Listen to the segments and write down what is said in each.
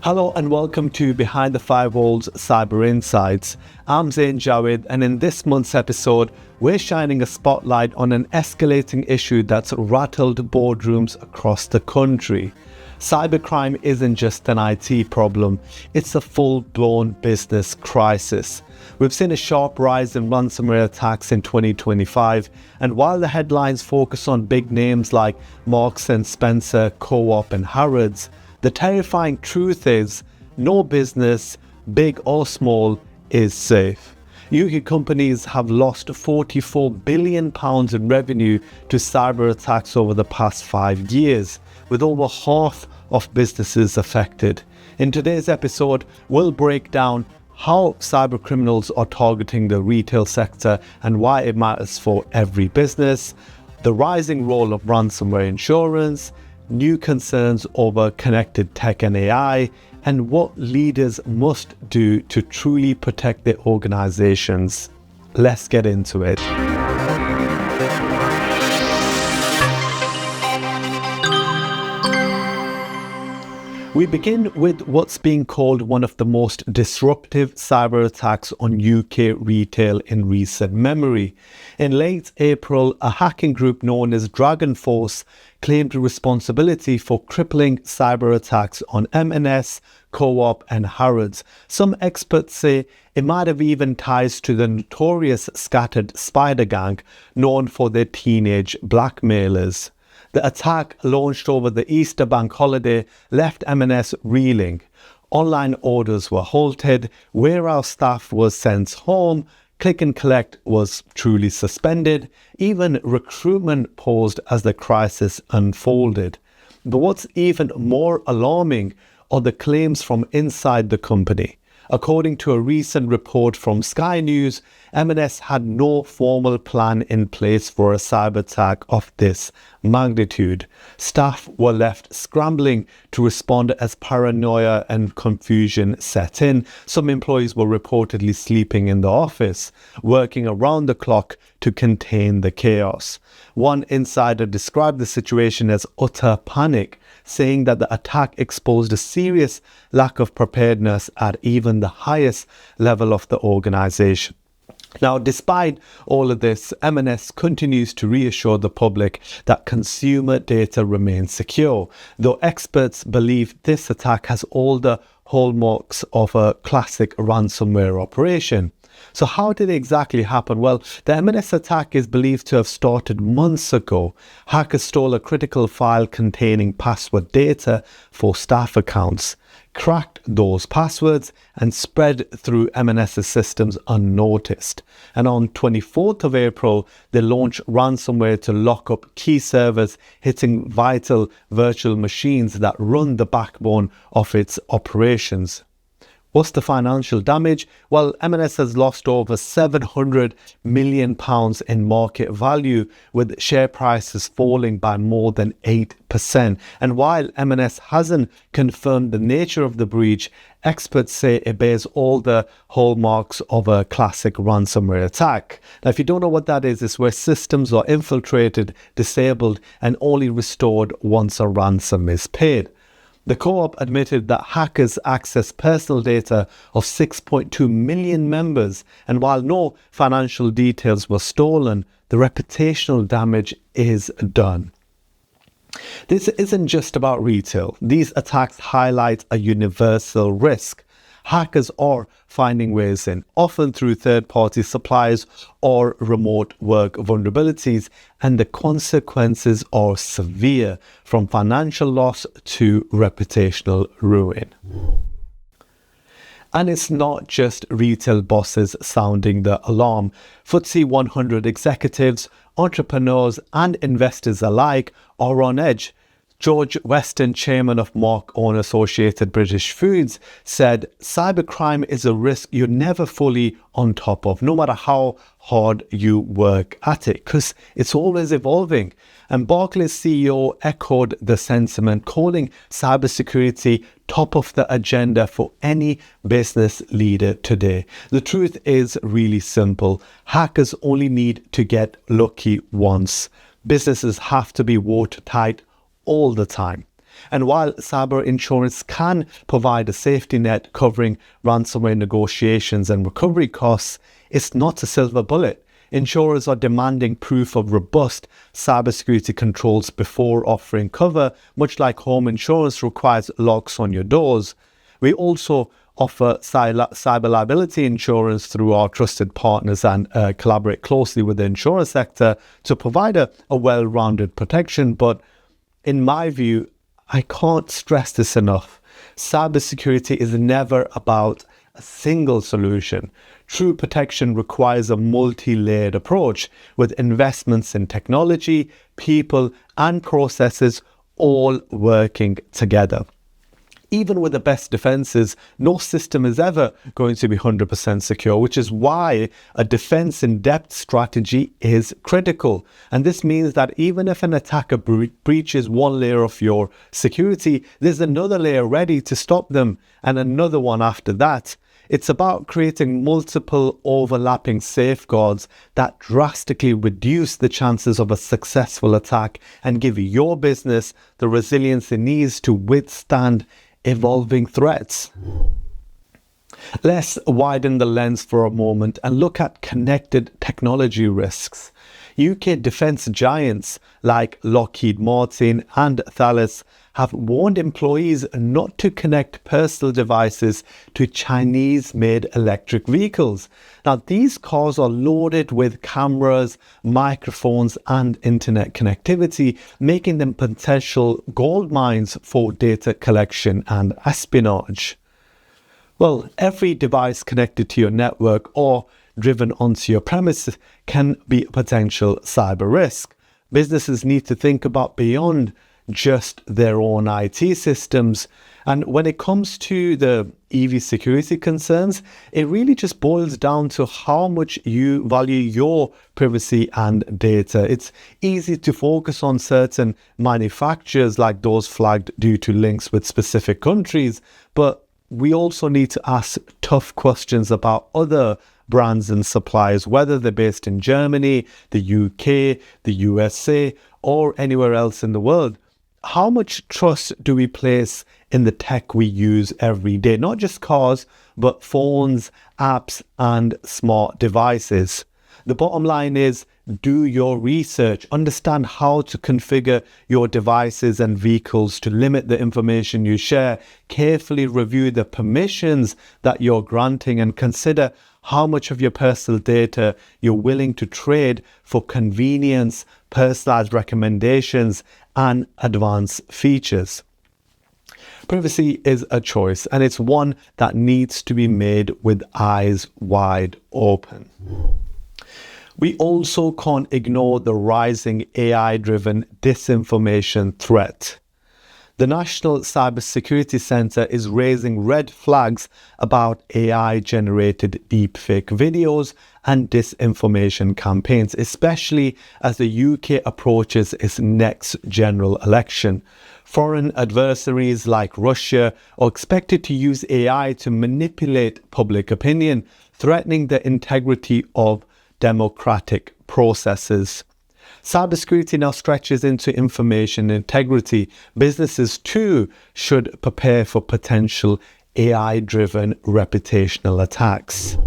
Hello and welcome to Behind the Firewalls Cyber Insights. I'm Zain Javed, and in this month's episode, we're shining a spotlight on an escalating issue that's rattled boardrooms across the country. Cybercrime isn't just an IT problem, it's a full-blown business crisis. We've seen a sharp rise in ransomware attacks in 2025, and while the headlines focus on big names like Marks & Spencer, Co-op and Harrods, the terrifying truth is, no business, big or small, is safe. UK companies have lost £44 billion in revenue to cyber attacks over the past 5 years, with over half of businesses affected. In today's episode, we'll break down how cyber criminals are targeting the retail sector and why it matters for every business, the rising role of ransomware insurance, new concerns over connected tech and AI, and what leaders must do to truly protect their organizations. Let's get into it. We begin with what's being called one of the most disruptive cyber attacks on UK retail in recent memory. In late April, a hacking group known as Dragon Force claimed responsibility for crippling cyber attacks on M&S, Co-op and Harrods. Some experts say it might have even ties to the notorious Scattered Spider Gang, known for their teenage blackmailers. The attack, launched over the Easter bank holiday, left M&S reeling. Online orders were halted, warehouse staff was sent home, click and collect was truly suspended, even recruitment paused as the crisis unfolded. But what's even more alarming are the claims from inside the company. According to a recent report from Sky News, M&S had no formal plan in place for a cyber attack of this magnitude. Staff were left scrambling to respond as paranoia and confusion set in. Some employees were reportedly sleeping in the office, working around the clock to contain the chaos. One insider described the situation as utter panic, saying that the attack exposed a serious lack of preparedness at even the highest level of the organization. Now, despite all of this, M&S continues to reassure the public that consumer data remains secure, though experts believe this attack has all the hallmarks of a classic ransomware operation. So how did it exactly happen? Well, the M&S attack is believed to have started months ago. Hackers stole a critical file containing password data for staff accounts, cracked those passwords and spread through M&S's systems unnoticed. And on 24th of April, they launched ransomware to lock up key servers, hitting vital virtual machines that run the backbone of its operations. What's the financial damage? Well, M&S has lost over £700 million in market value, with share prices falling by more than 8%. And while M&S hasn't confirmed the nature of the breach, experts say it bears all the hallmarks of a classic ransomware attack. Now, if you don't know what that is, it's where systems are infiltrated, disabled, and only restored once a ransom is paid. The Co-op admitted that hackers accessed personal data of 6.2 million members, and while no financial details were stolen, the reputational damage is done. This isn't just about retail. These attacks highlight a universal risk. Hackers are finding ways in, often through third-party suppliers or remote work vulnerabilities, and the consequences are severe, from financial loss to reputational ruin. And it's not just retail bosses sounding the alarm. FTSE 100 executives, entrepreneurs and investors alike are on edge. George Weston, chairman of Mark-owned Associated British Foods, said, "Cybercrime is a risk you're never fully on top of, no matter how hard you work at it, because it's always evolving." And Barclays CEO echoed the sentiment, calling cybersecurity top of the agenda for any business leader today. The truth is really simple. Hackers only need to get lucky once. Businesses have to be watertight all the time. And while cyber insurance can provide a safety net covering ransomware negotiations and recovery costs, it's not a silver bullet. Insurers are demanding proof of robust cybersecurity controls before offering cover, much like home insurance requires locks on your doors. We also offer cyber liability insurance through our trusted partners and collaborate closely with the insurance sector to provide a well-rounded protection. But in my view, I can't stress this enough. Cybersecurity is never about a single solution. True protection requires a multi-layered approach with investments in technology, people, and processes all working together. Even with the best defenses, no system is ever going to be 100% secure, which is why a defense in depth strategy is critical. And this means that even if an attacker breaches one layer of your security, there's another layer ready to stop them and another one after that. It's about creating multiple overlapping safeguards that drastically reduce the chances of a successful attack and give your business the resilience it needs to withstand evolving threats. Let's widen the lens for a moment and look at connected technology risks. UK defence giants like Lockheed Martin and Thales have warned employees not to connect personal devices to Chinese-made electric vehicles. Now, these cars are loaded with cameras, microphones, and internet connectivity, making them potential gold mines for data collection and espionage. Well, every device connected to your network or driven onto your premises can be a potential cyber risk. Businesses need to think about beyond just their own IT systems. And when it comes to the EV security concerns, it really just boils down to how much you value your privacy and data. It's easy to focus on certain manufacturers like those flagged due to links with specific countries, but we also need to ask tough questions about other brands and suppliers, whether they're based in Germany, the UK, the USA, or anywhere else in the world. How much trust do we place in the tech we use every day? Not just cars, but phones, apps, and smart devices. The bottom line is, do your research, understand how to configure your devices and vehicles to limit the information you share, carefully review the permissions that you're granting, and consider how much of your personal data you're willing to trade for convenience, personalized recommendations, and advanced features. Privacy is a choice, and it's one that needs to be made with eyes wide open. We also can't ignore the rising AI-driven disinformation threat. The National Cybersecurity Centre is raising red flags about AI-generated deepfake videos and disinformation campaigns, especially as the UK approaches its next general election. Foreign adversaries like Russia are expected to use AI to manipulate public opinion, threatening the integrity of democratic processes. Cybersecurity now stretches into information integrity. Businesses too should prepare for potential AI-driven reputational attacks.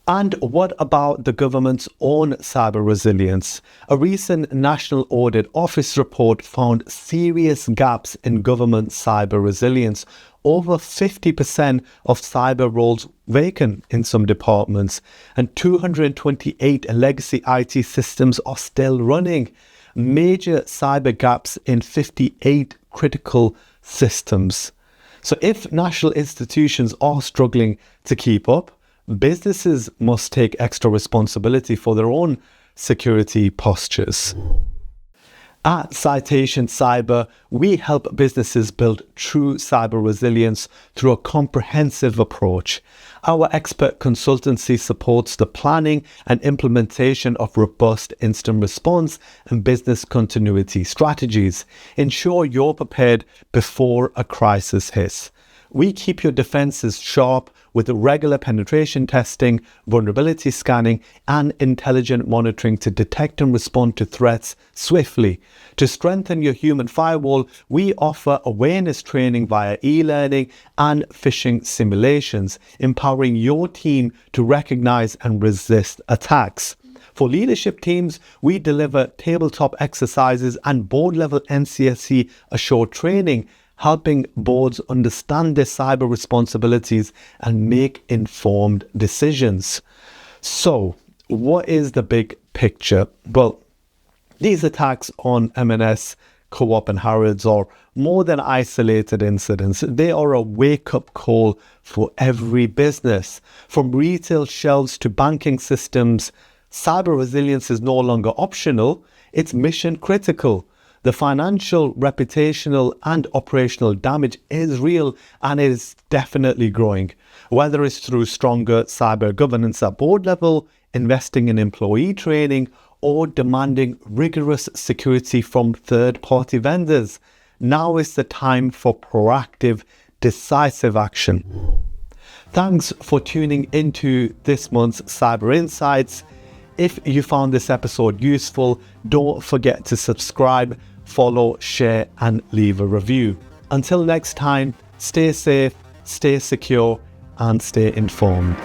And what about the government's own cyber resilience? A recent National Audit Office report found serious gaps in government cyber resilience. Over 50% of cyber roles vacant in some departments, and 228 legacy IT systems are still running. Major cyber gaps in 58 critical systems. So if national institutions are struggling to keep up, businesses must take extra responsibility for their own security postures. At Citation Cyber, we help businesses build true cyber resilience through a comprehensive approach. Our expert consultancy supports the planning and implementation of robust instant response and business continuity strategies. Ensure you're prepared before a crisis hits. We keep your defenses sharp with regular penetration testing, vulnerability scanning, and intelligent monitoring to detect and respond to threats swiftly. To strengthen your human firewall, we offer awareness training via e-learning and phishing simulations, empowering your team to recognize and resist attacks. For leadership teams, we deliver tabletop exercises and board-level NCSC assured training, helping boards understand their cyber responsibilities and make informed decisions. So, what is the big picture? Well, these attacks on M&S, Co-op and Harrods are more than isolated incidents. They are a wake-up call for every business. From retail shelves to banking systems, cyber resilience is no longer optional, it's mission critical. The financial, reputational and operational damage is real and is definitely growing. Whether it's through stronger cyber governance at board level, investing in employee training, or demanding rigorous security from third-party vendors, now is the time for proactive, decisive action. Thanks for tuning into this month's Cyber Insights. If you found this episode useful, don't forget to subscribe, follow, share, and leave a review. Until next time, stay safe, stay secure, and stay informed.